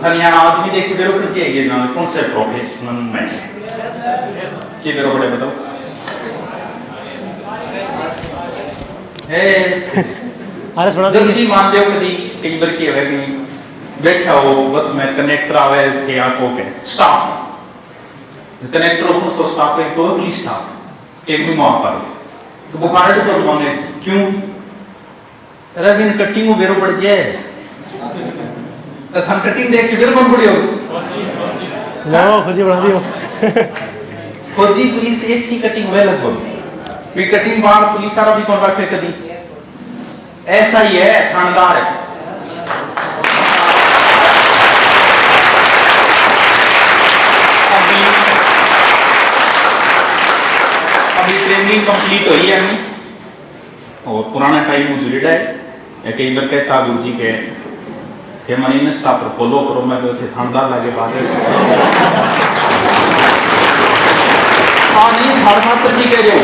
Taniana आदमी देख के बेरो करती है ये ना कॉन्सेप्ट प्रोफेशनल में कि बेरो बड़े बताओ है अरे सुना जल्दी मान लियो कभी कई बार की है कि बैठा हो बस में कनेक्टर आवे के आंखों के स्टॉप कनेक्टर ऊपर से स्टॉप पे तो प्लीज स्टॉप एक भी माफ करो तो बुखार तो मांगे क्यों अरे बिन कटिंग में बेरो पड़ जाए हम कटिंग देख के फिर बन पड़ी हो ना खोजी बना दियो खोजी पुलिस एक सी कटिंग वे लगभग भी कटिंग बाहर पुलिस वाला भी कौन रखे कभी ऐसा ही है थानेदार है अभी ट्रेनिंग कंप्लीट हुई है अपनी और पुराना टाइम जुड़ेड़ा है कई बार कहता गुरुजी के थे मन इंस्टा पर फॉलो करो मैं थे थानेदार लागे बात है हाँ नहीं थानेदार तो ठीक है जो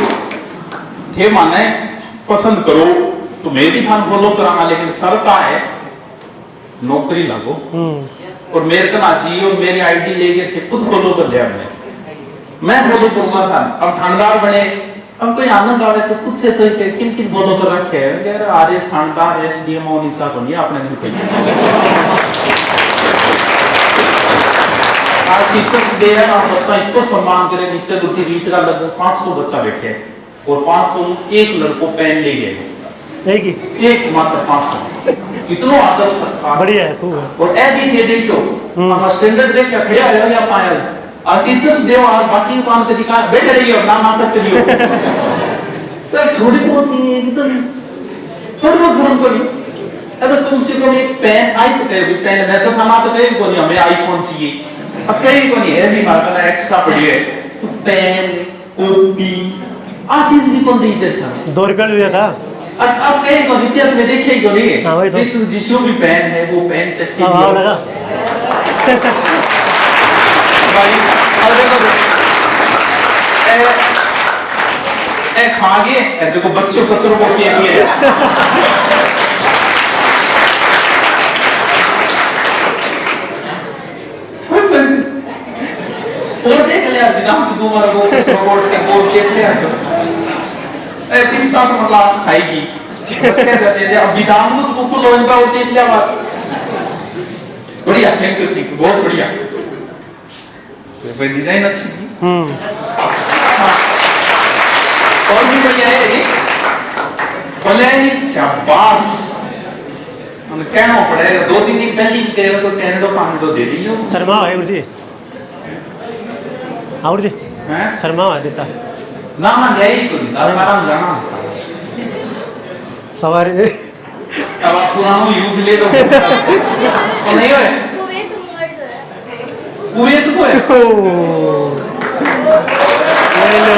थे माने पसंद करो तो मैं भी थान फॉलो करांगा लेकिन सरता है नौकरी लागो और मेरे का नाजी और मेरी आईडी लेके से खुद फॉलो कर लिया मैं फॉलो करूंगा था अब थानेदार बने अब कोई आनंद आवे तो कुछ से तो किन किन फॉलो कर रखे है यार आरएस थानेदार एसडीएम और नीचा को नहीं आपने नहीं कही आज टीचर्स डे है ना बच्चा इतना सम्मान करे नीचे रुचि रीट का लगभग 500 बच्चा बैठे और 500 एक लड़को पेन ले गए एक मात्र 500 इतना आदर सत्कार बढ़िया है खूब है और ए भी थे देखो हम स्टैंडर्ड देख के खड़े हो गया पाया आज टीचर्स डे और बाकी काम के दिखा बैठ रही हो नाम आता करियो तो थोड़ी बहुत ही एकदम थोड़ी बहुत जरूर करियो अगर कम से कम एक पेन आई तो कहे पेन मैं तो थाना तो कहे को नहीं हमें आईफोन चाहिए अब कहीं को नहीं है भी मार्का एक्स्ट्रा पड़ी है तो पेन कॉपी आ चीज भी कौन दी इज्जत था 2 रुपया लिया था अब कहीं को रुपया में देखे ही को नहीं है हाँ, वही तो। तू जिसको भी पेन है वो पेन चक्की हाँ लगा भाई और देखो ए खा गए जो को बच्चों कचरों को चेक किए और देख लिया विदाम की दोबारा वो रोबोट के बोल चेक लिया तो ए पिस्ता तो मतलब खाएगी बच्चे बच्चे अब विदाम को तो लोन का वो चेक लिया बात बढ़िया थैंक यू बहुत बढ़िया फिर डिजाइन अच्छी थी और भी बढ़िया है ये बोले शाबाश हम कहना पड़ेगा 2-3 दिन पहले ही तेरे को कहने दो 5 दो दे दियो शर्मा है गुरुजी हाँ गुरुजी हैं शर्मा है देता ना ना यही को नहीं आराम जाना हमारे अब आप पुराना यूज ले लो नहीं है कुवैत को है ले लो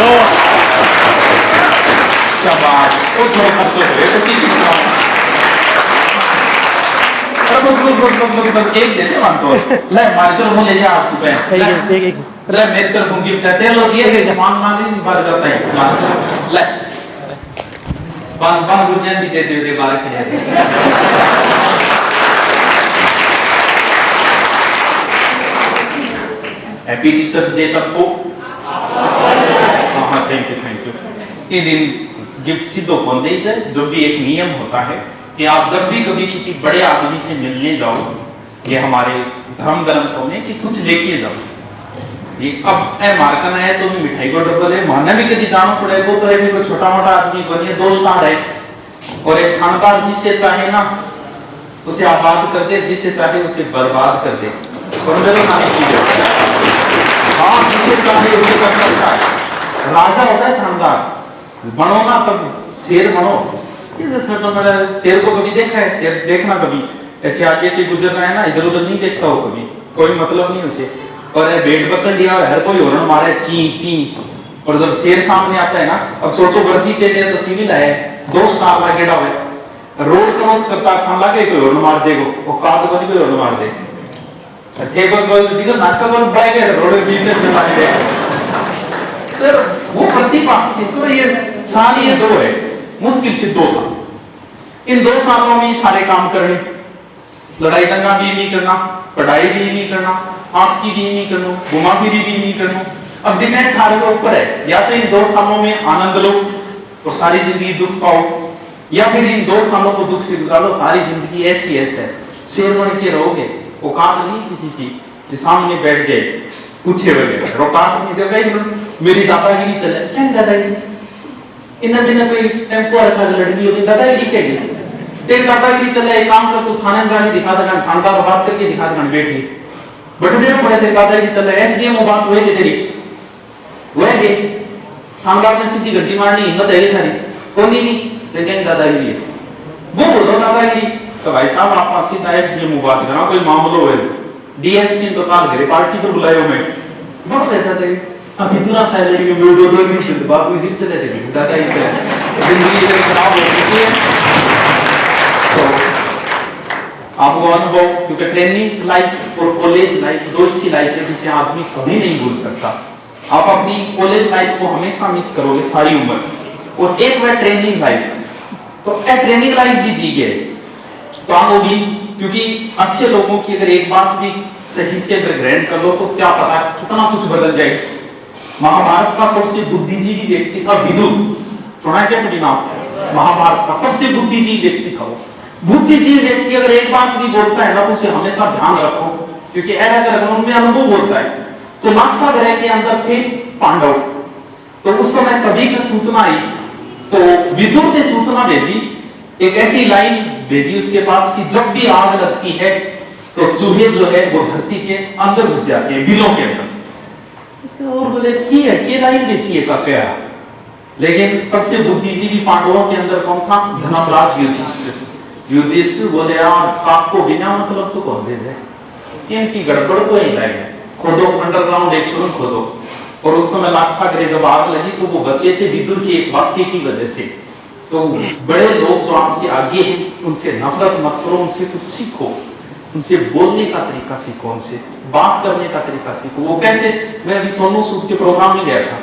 शाबाश वो छोड़ खर्च हो तो किसी का बस एक दे दे मान तो ले मार कर वो ले जा आज तू पे एक ले मेरे तरफ गिफ्ट है तेरे लोग ये मान नहीं भर जाता है ले बान गुरजन भी दे दे बार के हैप्पी टीचर्स डे सबको हाँ थैंक यू ये दिन गिफ्ट सीधो कौन दे जाए जो भी एक नियम होता है कि आप जब भी कभी किसी बड़े आदमी से मिलने जाओ ये हमारे धर्म ग्रंथों में कि कुछ लेके जाओ ये अब ए मार्कन है तो भी मिठाई को डबल है माने भी कभी जाना पड़ेगा तो है भी कोई छोटा मोटा आदमी बनिए 2 स्टार है और एक थानेदार जिससे चाहे ना उसे आबाद कर दे जिससे चाहे उसे बर्बाद कर दे और मेरे खाने की हाँ जिसे चाहे उसे कर सकता है राजा होता है थानेदार बनो ना तब शेर बनो ये जो छोटा बड़ा शेर को कभी देखा है शेर देखना कभी ऐसे आगे से गुजर रहा है ना इधर उधर नहीं देखता हो कभी कोई मतलब नहीं उसे और भेड़ बकल दिया हर कोई हॉर्न मारे ची ची और जब शेर सामने आता है ना अब सोचो वर्दी पे ले तो सिविल है 2 स्टार लगेगा हुए रोड क्रॉस करता था लगे कोई हॉर्न मार देगो वो काट को नहीं कोई हॉर्न मार दे थे बल बिगो नाटक बल बाय गए रोड के बीच में मार दे तो वो प्रतिभा से तो ये साल ये 2 है मुश्किल से 2 साल इन 2 सालों में सारे काम करने लड़ाई दंगा भी नहीं करना, पढ़ाई भी नहीं करना, आस्की भी नहीं करना, घुमाफिरी भी नहीं करना। अब डिपेंड तुम्हारे ऊपर है, या तो इन 2 सालों में आनंद लो और सारी जिंदगी दुख पाओ, या फिर इन 2 सालों को दुख से गुजारो, सारी जिंदगी ऐसी ऐसे शेर बन के रहोगे। औकात नहीं किसी की कि सामने बैठ जाए पूछे वगैरह, औकात नहीं दे भाई मेरी दादागिरी चले। क्या दादागिरी? इन दिन कोई टेम्पो ऐसा लड़की होगी, दादागिरी क्या है? तेरी दादागिरी चले, एक काम कर, तू थाने में जाके दिखा देगा, थानेदार बात करके दिखा देगा बैठी बटने पड़े तेरे दादागिरी चले। एसडीएम बात हुए तेरी हुए थानेदार ने सीधी घंटी मारनी हिम्मत है थारी कौन नहीं, लेकिन दादागिरी है वो बोलो दादागिरी। तो भाई साहब आप सीधा एसडीएम बात करना, कोई मामलो है डीएसपी तो काल घरे पार्टी पर बुलायो मैं बहुत रहता था। अब इतना सा लड़की में 2 मिनट बाबू जी चले थे दादागिरी जिंदगी खराब हो चुकी है। तो आपको अनुभव, क्योंकि ट्रेनिंग लाइफ और कॉलेज लाइफ 2 ऐसी लाइफ है जिसे आदमी कभी नहीं भूल सकता। आप अपनी कॉलेज लाइफ को हमेशा मिस करोगे सारी उम्र, और एक बार ट्रेनिंग लाइफ, तो ट्रेनिंग लाइफ भी जी गए तो आप होगी, क्योंकि अच्छे लोगों की अगर एक बात भी सही से अगर ग्रहण कर लो तो क्या पता कितना कुछ बदल जाए। महाभारत का सबसे बुद्धिजीवी व्यक्ति था विदुर, सुना है क्या कभी नाम? महाभारत का सबसे बुद्धिजीवी व्यक्ति था वो। बुद्धिजीवी व्यक्ति अगर एक बात भी बोलता है ना तो उसे हमेशा ध्यान रखो, क्योंकि अगर उनमें अनुभव बोलता है। तो नाक्सा ग्रह के अंदर थे पांडव, तो उस समय सभी की सूचना आई, तो विदुर ने सूचना भेजी, एक ऐसी लाइन भेजी उसके पास कि जब भी आग लगती है तो चूहे जो है वो धरती के अंदर घुस जाते हैं, बिलों के अंदर। और बोले की है के लाइन बेची है का क्या, लेकिन सबसे बुद्धिजीवी पांडवों के अंदर कौन था? धर्मराज युधिष्ठिर। युधिष्ठिर बोले यार आपको बिना मतलब तो कौन भेजे, इनकी गड़बड़ तो ही लाइन खोदो, अंडरग्राउंड एक सुरंग खोदो। और उस समय नाक्सा ग्रह जब आग लगी तो वो बचे थे विदुर के एक वाक्य की वजह से। तो बड़े लोग जो आपसे आगे हैं उनसे नफरत मत करो, उनसे कुछ सीखो, उनसे बोलने का तरीका सीखो, उनसे बात करने का तरीका सीखो। वो कैसे, मैं अभी सोनू सूद के प्रोग्राम में गया था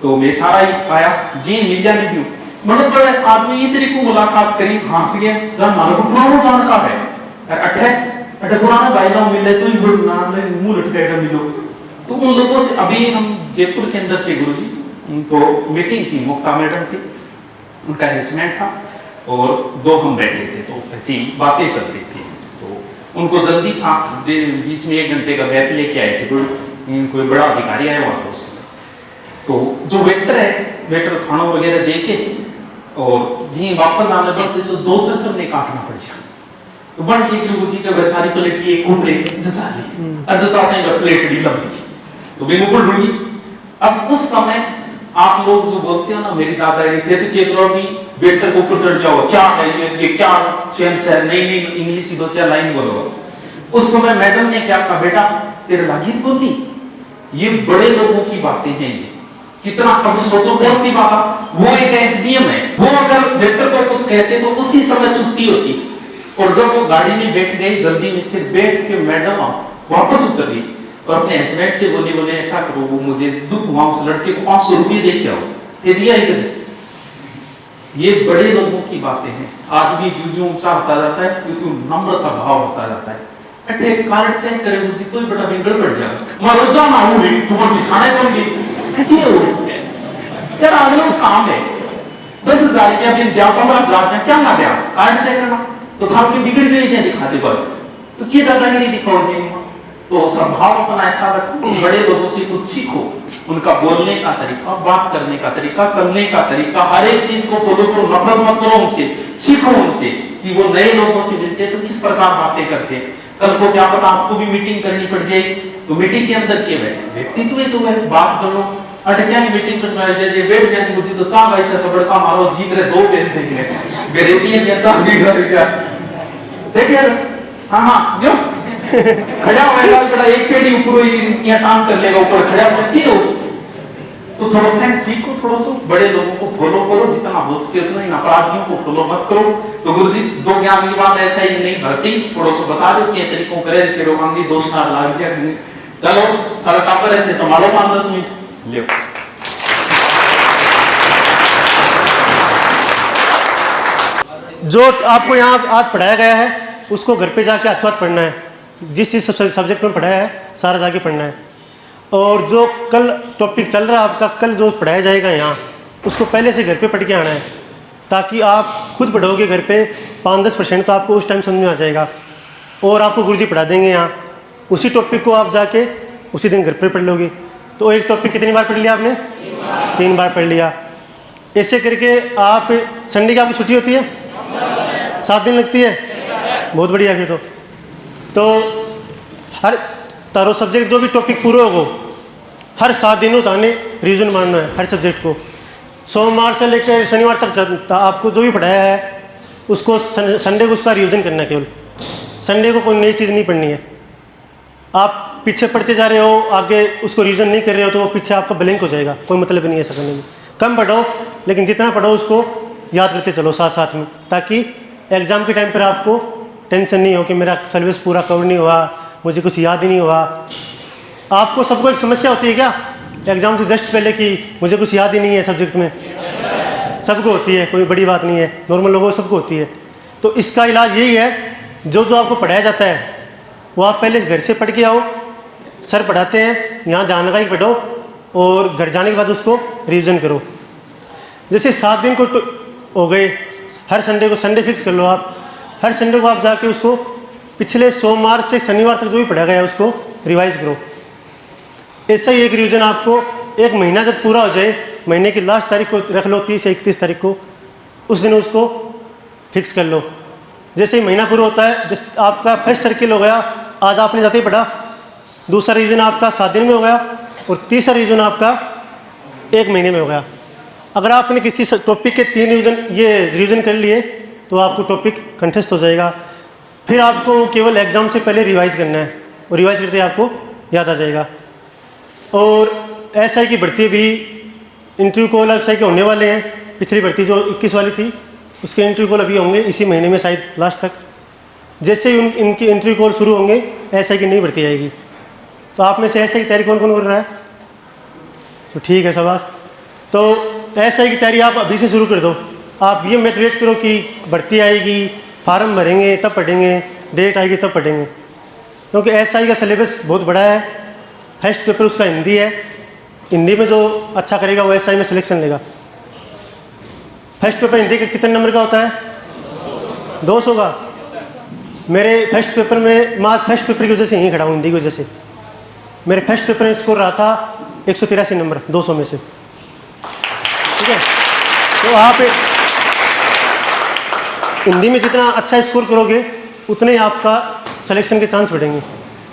तो मैं सारा ही आया जी मीडिया ने भी मतलब बड़े आदमी ये तरीके मुलाकात करी, हंस गया जब मारो को पुराना जानकार है अठे पुराना भाई ना मिले तो मुंह लटकाएगा मिलो। तो उन लोगों से अभी हम जयपुर के अंदर थे गुरुजी, तो मीटिंग थी, मुक्ता मैडम थी, उनका हेरासमेंट था और 2 हम बैठे थे, तो ऐसी बातें चल रही थी। तो उनको जल्दी था, बीच में 1 घंटे का गैप लेके आए थे, कोई बड़ा अधिकारी आया हुआ था उस समय। तो जो वेटर है, वेटर खाना वगैरह दे के और जी वापस आने पर से जो 2 चक्कर में काटना पड़ जाए तो बन के गुरुजी का वैसारी प्लेट की एक प्लेट जसाली जसाते हैं प्लेट डी लंबी तो भी मुकुल ढूंढी। अब उस समय आप लोग जो बोलते हो ना मेरी दादागिरी थे तो के करो भी वेटर को ऊपर चढ़ जाओ, क्या है ये क्या चेंज है, नहीं इंग्लिश ही 2-4 लाइन बोलो। उस समय मैडम ने क्या कहा, बेटा तेरे लागित बोलती, ये बड़े लोगों की बातें हैं ये कितना। अब सोचो कौन सी बात, वो एक एसडीएम है, वो अगर वेटर को कुछ कहते तो उसी समय छुट्टी होती। और जब वो गाड़ी में बैठ गई जल्दी में, फिर बैठ के मैडम वापस उतर गई और अपने हस्बैंड से बोले ऐसा करो, वो मुझे दुख हुआ उस लड़के को 500 रुपये दे के आओ, दे दिया इधर। ये बड़े लोगों की बातें हैं। आदमी जूझू ऊंचा होता जाता है क्योंकि नम्र स्वभाव होता जाता है। अटे कार्ड चेक करे मुझे कोई बड़ा बिगड़ पड़ जाएगा, मैं रोजा ना हूं नहीं तुम्हारे बिछाने करूंगी क्यों यार, अगला काम है 10,000 रुपया बिल दिया, 15,000 क्या ना दिया, कार्ड चेक करना तो था कि बिगड़ गई जाए दिखाते वक्त, तो क्या दादागिरी दिखाओ जी। तो स्वभाव अपना ऐसा रखो, बड़े लोगों से कुछ सीखो, उनका बोलने का तरीका, बात करने का तरीका, चलने का तरीका, हर एक चीज को फॉलो करो, नफरत मत करो उनसे, सीखो उनसे कि वो नए लोगों से मिलते तो किस प्रकार बातें करते हैं। कल को क्या पता आपको भी मीटिंग करनी पड़ जाएगी, तो मीटिंग के अंदर क्या है व्यक्तित्व है, तो वह बात कर लो। अटक्या की मीटिंग करना है बैठ जाए मुझे तो चाह भाई से सबड़ का मारो जी करे 2 दिन देख ले गरीबी है क्या चाह भी कर दिया देखिए। हां क्यों खड़ा होएगा बड़ा एक पेड़ी ऊपर ही यहां काम कर लेगा, ऊपर खड़ा होती हो तो थोड़ा सा सीखो, थोड़ा सा बड़े लोगों को फॉलो करो, जितना हो सके उतना, इन अपराधियों को फॉलो मत करो। तो गुरुजी 2 ज्ञान की बात ऐसा ही नहीं भरती, थोड़ा सा बता दो कि तरीकों करे फिर रोगांगी दोष ना लाग गया। चलो कल का पर रहते संभालो 5-10 मिनट ले। जो आपको यहाँ आज पढ़ाया गया है उसको घर पे जाके हाथों हाथ पढ़ना है। जिस जिस सब्जेक्ट में पढ़ाया है सारा जाके पढ़ना है। और जो कल टॉपिक चल रहा है आपका, कल जो पढ़ाया जाएगा यहाँ, उसको पहले से घर पे पढ़ के आना है, ताकि आप खुद पढ़ोगे घर पे 5-10% तो आपको उस टाइम समझ में आ जाएगा। और आपको गुरुजी पढ़ा देंगे यहाँ, उसी टॉपिक को आप जाके उसी दिन घर पे पढ़ लोगे। तो एक टॉपिक कितनी बार पढ़ लिया आपने? 3 बार पढ़ लिया। ऐसे करके आप संडे की आपकी छुट्टी होती है, 7 दिन लगती है, बहुत बढ़िया। फिर तो हर तारो सब्जेक्ट जो भी टॉपिक पूरा होगो, हर 7 दिनों ताने रिवीजन मारना है हर सब्जेक्ट को। सोमवार से लेकर शनिवार तक आपको जो भी पढ़ाया है उसको संडे को उसका रिवीजन करना है। केवल संडे को कोई नई चीज़ नहीं पढ़नी है। आप पीछे पढ़ते जा रहे हो, आगे उसको रिवीजन नहीं कर रहे हो, तो वो पीछे आपका ब्लैंक हो जाएगा। कोई मतलब नहीं है ऐसा करने में। कम पढ़ो, लेकिन जितना पढ़ो उसको याद करते चलो साथ साथ में, ताकि एग्ज़ाम के टाइम पर आपको टेंशन नहीं हो कि मेरा सिलेबस पूरा कवर नहीं हुआ, मुझे कुछ याद ही नहीं हुआ। आपको सबको एक समस्या होती है क्या एग्ज़ाम से जस्ट पहले कि मुझे कुछ याद ही नहीं है सब्जेक्ट में? सबको होती है, कोई बड़ी बात नहीं है, नॉर्मल लोगों को सबको होती है। तो इसका इलाज यही है, जो जो आपको पढ़ाया जाता है वो आप पहले घर से पढ़ के आओ। सर पढ़ाते हैं, यहाँ ध्यान लगा के पढ़ो, और घर जाने के बाद उसको रिवीजन करो। जैसे 7 दिन को हो गए, हर संडे को, संडे फिक्स कर लो आप, हर संडे को आप जाके उसको पिछले सोमवार से शनिवार तक जो भी पढ़ा गया है उसको रिवाइज करो। ऐसा ही एक रिवीजन आपको 1 महीना जब पूरा हो जाए, महीने की लास्ट तारीख को रख लो, 30 या 31 तारीख को, उस दिन उसको फिक्स कर लो। जैसे ही महीना पूरा होता है, जैसे आपका फर्स्ट सर्किल हो गया, आज आपने जाते ही पढ़ा, दूसरा रिवीजन आपका 7 दिन में हो गया, और तीसरा रिवीजन आपका 1 महीने में हो गया। अगर आपने किसी टॉपिक के 3 रिवीजन कर लिए तो आपको टॉपिक कंठस्थ हो जाएगा। फिर आपको केवल एग्ज़ाम से पहले रिवाइज करना है, और रिवाइज करते आपको याद आ जाएगा। और एसआई की भर्ती भी, इंटरव्यू कॉल एसआई के होने वाले हैं। पिछली भर्ती जो 21 वाली थी उसके इंटरव्यू कॉल अभी होंगे इसी महीने में, शायद लास्ट तक। जैसे ही इनके इंटरव्यू कॉल शुरू होंगे, एसआई की नई भर्ती आएगी। तो आप में से एसआई की तैयारी कौन कौन कर रहा है? तो ठीक है, शाबाश। तो एसआई की तैयारी आप अभी से शुरू कर दो। आप ये मत वेट करो कि भर्ती आएगी, फार्म भरेंगे तब पढ़ेंगे, डेट आएगी तब पढ़ेंगे, क्योंकि एसआई का सिलेबस बहुत बड़ा है। फर्स्ट पेपर उसका हिंदी है, हिंदी में जो अच्छा करेगा वो एसआई में सिलेक्शन लेगा। फर्स्ट पेपर हिंदी का कितने नंबर का होता है? 200 का। मेरे फर्स्ट पेपर में, मैं आज फर्स्ट पेपर की वजह से यहीं खड़ा हूँ, हिंदी की वजह से। मेरे फर्स्ट पेपर में स्कोर रहा था 183 नंबर 200 में से, ठीक है। तो आप हिंदी में जितना अच्छा स्कोर करोगे उतने ही आपका सिलेक्शन के चांस बढ़ेंगे,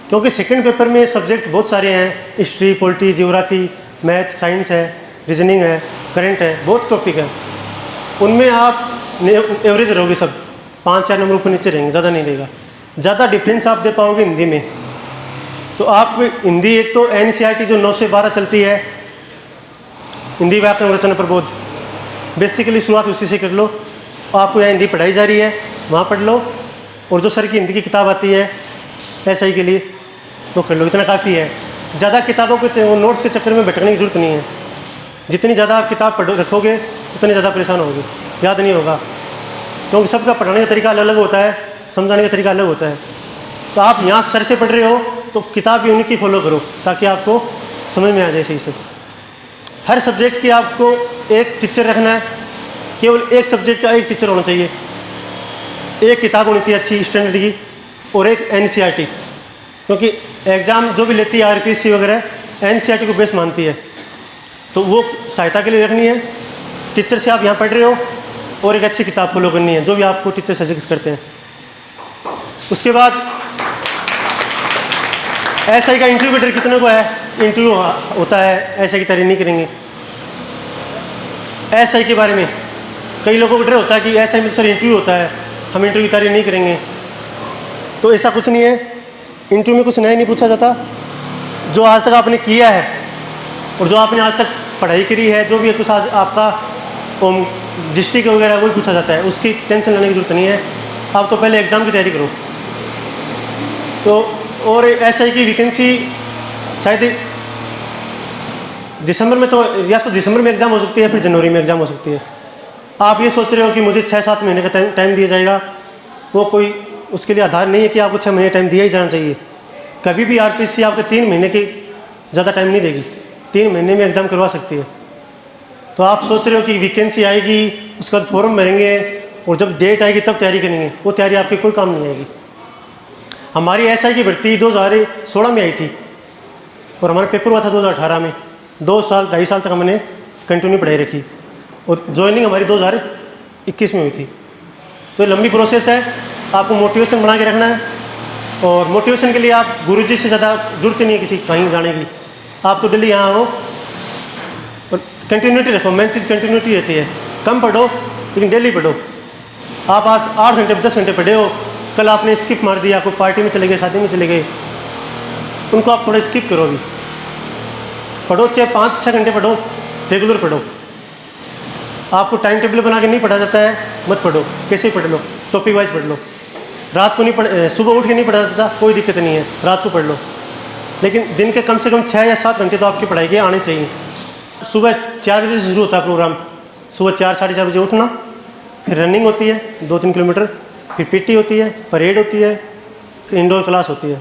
क्योंकि सेकंड पेपर में सब्जेक्ट बहुत सारे हैं। History, polity, geography, math, science है, रीजनिंग है, करंट है, बहुत टॉपिक है। उनमें आप एवरेज रहोगे, सब 5-4 नंबर ऊपर नीचे रहेंगे, ज़्यादा नहीं रहेगा। ज़्यादा डिफरेंस आप दे पाओगे हिंदी में। तो आप हिंदी, एक तो एनसीईआरटी जो 9 से 12 चलती है, हिंदी व्याकरण रचना प्रबोध, बेसिकली शुरुआत उसी से कर लो। आपको यहाँ हिंदी पढ़ाई जा रही है, वहाँ पढ़ लो। और जो सर की हिंदी की किताब आती है एसआई के लिए, वो कर लो, इतना काफ़ी है। ज़्यादा किताबों के नोट्स के चक्कर में भटकने की जरूरत नहीं है। जितनी ज़्यादा आप किताब पढ़ो रखोगे उतनी ज़्यादा परेशान होगे, याद नहीं होगा, क्योंकि सबका पढ़ाने का तरीका अलग अलग होता है, समझाने का तरीका अलग होता है। तो आप यहाँ सर से पढ़ रहे हो तो किताब भी उन्हीं की फॉलो करो, ताकि आपको समझ में आ जाए सही से। हर सब्जेक्ट की आपको एक टीचर रखना है, केवल एक सब्जेक्ट का एक टीचर होना चाहिए। एक किताब होनी चाहिए अच्छी स्टैंडर्ड की, और एक एनसीईआरटी, क्योंकि एग्ज़ाम जो भी लेती है आरपीएससी वगैरह एनसीईआरटी को बेस मानती है। तो वो सहायता के लिए रखनी है। टीचर से आप यहाँ पढ़ रहे हो, और एक अच्छी किताब फॉलो करनी है जो भी आपको टीचर सजेस्ट करते हैं। उसके बाद एसआई का इंटरव्यू का डर कितने को है? इंटरव्यू होता है, एसआई की तैयारी नहीं करेंगे। एसआई के बारे में कई लोगों को डर होता है कि एसआई में सर इंटरव्यू होता है, हम इंटरव्यू की तैयारी नहीं करेंगे। तो ऐसा कुछ नहीं है, इंटरव्यू में कुछ नया नहीं पूछा जाता। जो आज तक आपने किया है और जो आपने आज तक पढ़ाई करी है, जो भी कुछ आज आपका डिस्ट्रिक्ट वगैरह वही पूछा जाता है, उसकी टेंशन लेने की जरूरत नहीं है। आप तो पहले एग्ज़ाम की तैयारी करो। तो और एसआई की वैकेंसी शायद दिसंबर में, तो या तो दिसंबर में एग्ज़ाम हो सकती है, फिर जनवरी में एग्ज़ाम हो सकती है। आप ये सोच रहे हो कि मुझे 6-7 महीने का टाइम दिया जाएगा, वो कोई उसके लिए आधार नहीं है कि आपको 6 महीने टाइम दिया ही जाना चाहिए। कभी भी आरपीसी आपको 3 महीने के ज़्यादा टाइम नहीं देगी, 3 महीने में एग्ज़ाम करवा सकती है। तो आप सोच रहे हो कि वैकेंसी आएगी, उसके बाद फॉर्म भरेंगे और जब डेट आएगी तब तैयारी करेंगे, वो तैयारी आपकी कोई काम नहीं आएगी। हमारी SI की भर्ती 2016 में आई थी और हमारा पेपर हुआ था 2018 में। 2 साल 2.5 साल तक हमने कंटिन्यू पढ़ाई रखी और ज्वाइनिंग हमारी 2021 में हुई थी। तो लंबी प्रोसेस है, आपको मोटिवेशन बना के रखना है। और मोटिवेशन के लिए आप गुरुजी से ज़्यादा जरूरत नहीं है किसी कहीं जाने की। आप तो डेली यहाँ हो और कंटिन्यूटी रखो। मेन चीज़ कंटिन्यूटी रहती है। कम पढ़ो लेकिन डेली पढ़ो। आप आज 8 घंटे 10 घंटे पढ़े हो, कल आपने स्किप मार दिया, कोई पार्टी में चले गए, शादी में चले गए, उनको आप थोड़ा स्किप करो। अभी पढ़ो, चाहे 5-6 घंटे पढ़ो, रेगुलर पढ़ो। आपको टाइम टेबल बना के नहीं पढ़ा जाता है, मत पढ़ो, कैसे ही पढ़ लो, टॉपिक वाइज पढ़ लो। रात को नहीं सुबह उठ के नहीं पढ़ा जाता, कोई दिक्कत नहीं है, रात को पढ़ लो। लेकिन दिन के कम से कम 6 या 7 घंटे तो आपकी पढ़ाई के आने चाहिए। सुबह 4 बजे से शुरू होता है प्रोग्राम। सुबह 4-4:30 बजे उठना, फिर रनिंग होती है 2-3 किलोमीटर, फिर PT होती है, परेड होती है, फिर इंडोर क्लास होती है।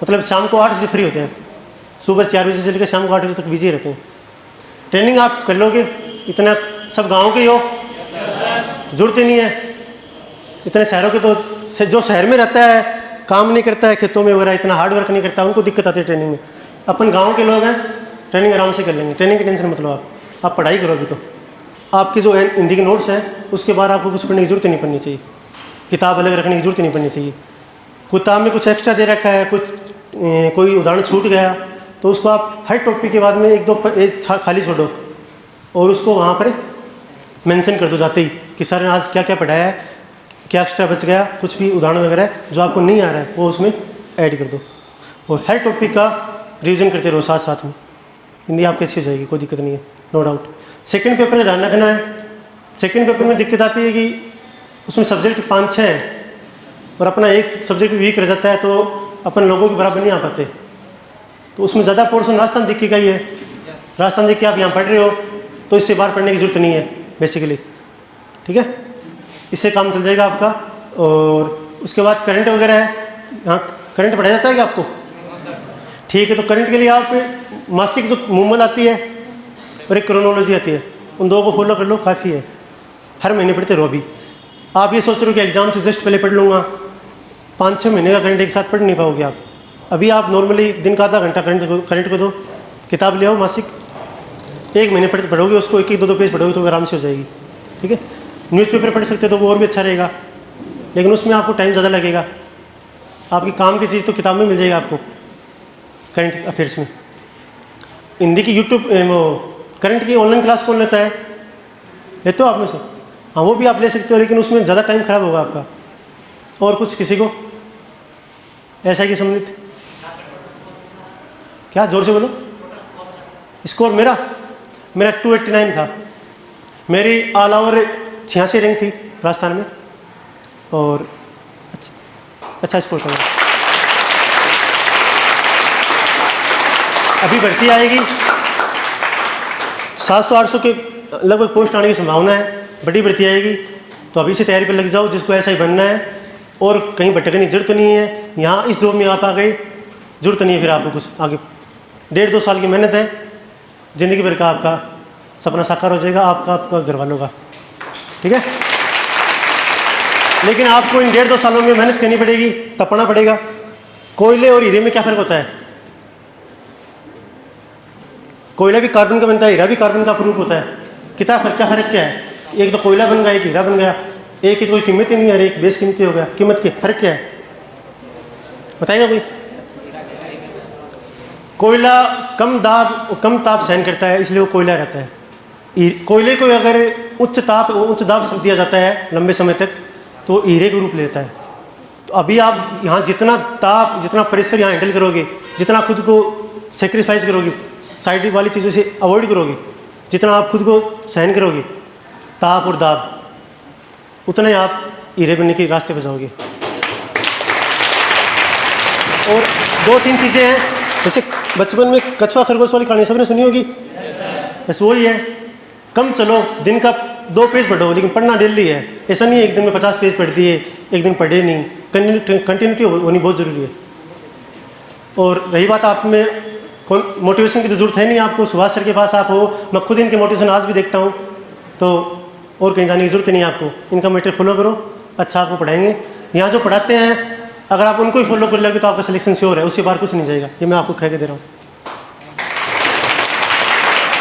मतलब शाम को 8 बजे फ्री होते हैं। सुबह 4 बजे से लेकर शाम को 8 बजे तक बिजी रहते हैं। ट्रेनिंग आप कर लोगे। इतना सब गाँव के हो, जरूरत ही नहीं है। इतने शहरों के तो जो शहर में रहता है, काम नहीं करता है खेतों में वगैरह, इतना हार्ड वर्क नहीं करता, उनको दिक्कत आती है ट्रेनिंग में। अपन गांव के लोग हैं, ट्रेनिंग आराम से कर लेंगे। ट्रेनिंग की टेंशन मत लो। आप पढ़ाई करो। अभी तो आपकी जो हिंदी के नोट्स हैं उसके बाद आपको कुछ पढ़ने की जरूरत नहीं पड़नी चाहिए। किताब अलग रखने की जरूरत नहीं पड़नी चाहिए। किताब में कुछ एक्स्ट्रा दे रखा है, कोई उदाहरण छूट गया तो उसको आप हर टॉपिक के बाद में 1-2 पेज खाली छोड़ो और उसको वहाँ पर मेंशन कर दो जाते ही कि सर ने आज क्या क्या पढ़ाया है, क्या एक्स्ट्रा बच गया, कुछ भी उदाहरण वगैरह जो आपको नहीं आ रहा है वो उसमें ऐड कर दो। और हर टॉपिक का रिवीजन करते रहो साथ साथ में। हिंदी आपकी अच्छी हो जाएगी, कोई दिक्कत नहीं है, नो डाउट। सेकंड पेपर में ध्यान रखना है। सेकंड पेपर में दिक्कत आती है कि उसमें सब्जेक्ट 5-6 हैं और अपना एक सब्जेक्ट वीक रह जाता है तो अपन लोगों के बराबर नहीं आ पाते। तो उसमें ज़्यादा पोर्शन राजस्थान जीके का ही है। राजस्थान जीके आप यहाँ पढ़ रहे हो तो इससे बाहर पढ़ने की जरूरत नहीं है बेसिकली, ठीक है। इससे काम चल जाएगा आपका। और उसके बाद करंट वगैरह है, यहाँ करंट पढ़ाया जाता है क्या आपको? ठीक है, तो करंट के लिए आप मासिक जो मूवमेंट आती है और एक क्रोनोलॉजी आती है, उन दो को फॉलो कर लो, काफ़ी है। हर महीने पढ़ते रहो। अभी आप ये सोच रहे हो कि एग्जाम से जस्ट पहले पढ़ लूँगा, 5-6 महीने का करंट एक साथ पढ़ नहीं पाओगे आप। अभी आप नॉर्मली दिन का आधा घंटा करंट को दो, किताब ले आओ मासिक, 1 महीने पढ़ोगे उसको, 1-2 पेज पढ़ोगे तो आराम से हो जाएगी, ठीक है। न्यूज़पेपर पढ़ सकते हो तो वो और भी अच्छा रहेगा, लेकिन उसमें आपको टाइम ज़्यादा लगेगा। आपकी काम की चीज़ तो किताब में मिल जाएगा आपको करंट अफेयर्स में। हिंदी की यूट्यूब वो करंट की ऑनलाइन क्लास कौन लेता है? लेते हो आप में से? हाँ, वो भी आप ले सकते हो, लेकिन उसमें ज़्यादा टाइम खराब होगा आपका। और कुछ किसी को ऐसा ही सम्मिलित? क्या, जोर से बोलो। स्कोर मेरा 289 था। मेरी ऑल ओवर 86 रैंक थी राजस्थान में और अच्छा स्कोर था। अभी भर्ती आएगी, 700-800 के लगभग पोस्ट आने की संभावना है। बड़ी भर्ती आएगी तो अभी से तैयारी पर लग जाओ, जिसको ऐसा ही बनना है। और कहीं भटकने की जरूरत नहीं है। यहाँ इस जॉब में आप आ गए, जरूरत नहीं है फिर आपको कुछ आगे। 1.5-2 साल की मेहनत है, ज़िंदगी भर का आपका सपना साकार हो जाएगा, आपका घर वालों का, ठीक है। लेकिन आपको इन 1.5-2 सालों में मेहनत करनी पड़ेगी, तपना पड़ेगा। कोयले और हीरे में क्या फ़र्क होता है? कोयला भी कार्बन का बनता है, हीरा भी कार्बन का प्रूफ होता है। क्या फ़र्क क्या है? एक तो कोयला बन गया, एक हीरा बन गया। एक की तो कोई कीमत ही नहीं है, एक बेस कीमती हो गया। कीमत के फ़र्क क्या है बताएगा कोई? कोयला कम ताप सहन करता है, इसलिए वो कोयला रहता है। कोयले को अगर उच्च दाब दिया जाता है लंबे समय तक तो हीरे का रूप लेता है। तो अभी आप यहाँ जितना ताप, जितना प्रेशर यहाँ हैंडल करोगे, जितना खुद को सेक्रीफाइस करोगे, साइड वाली चीज़ों से अवॉइड करोगे, जितना आप खुद को सहन करोगे ताप और दाब, उतना ही आप हीरे बनने के रास्ते पर जाओगे। और 2-3 चीज़ें हैं, जैसे बचपन में कछुआ खरगोश वाली कहानी सबने सुनी होगी, बस वही है। कम चलो, दिन का 2 पेज पढ़ो, लेकिन पढ़ना डेली है। ऐसा नहीं है एक दिन में 50 पेज पढ़ दिए, एक दिन पढ़े नहीं। कंटिन्यूटी होनी बहुत ज़रूरी है। और रही बात आप में कौन मोटिवेशन की तो ज़रूरत है नहीं आपको, सुभाष सर के पास आप हो, मैं खुद इनके मोटिवेशन आज भी देखता हूँ, तो और कहीं जाने की ज़रूरत नहीं है आपको। इनका मटेरियल फॉलो करो, अच्छा आपको पढ़ाएंगे। यहाँ जो पढ़ाते हैं अगर आप उनको ही फॉलो कर लोगे तो आपका सिलेक्शन श्योर है, उससे बाहर कुछ नहीं जाएगा, ये मैं आपको कह के दे रहा हूँ।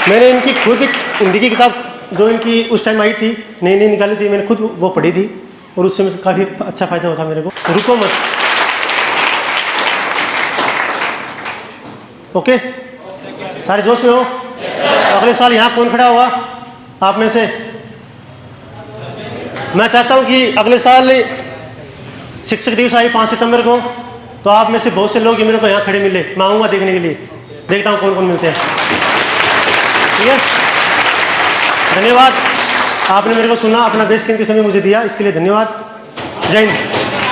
मैंने इनकी खुद एक हिंदी की किताब जो इनकी उस टाइम आई थी, नई नई निकाली थी, मैंने खुद वो पढ़ी थी और उससे मुझे काफ़ी अच्छा फ़ायदा हुआ था मेरे को। रुको मत, ओके? सारे जोश में हो? अगले साल यहाँ कौन खड़ा हुआ आप में से? मैं चाहता हूँ कि अगले साल शिक्षक दिवस आई 5 सितंबर को, तो आप में से बहुत से लोग मेरे को यहाँ खड़े मिले, मैं आऊँगा देखने के लिए, देखता हूँ कौन कौन मिलते हैं। ठीक है, धन्यवाद, आपने मेरे को सुना, अपना बेशकीमती समय मुझे दिया, इसके लिए धन्यवाद। जय हिंद।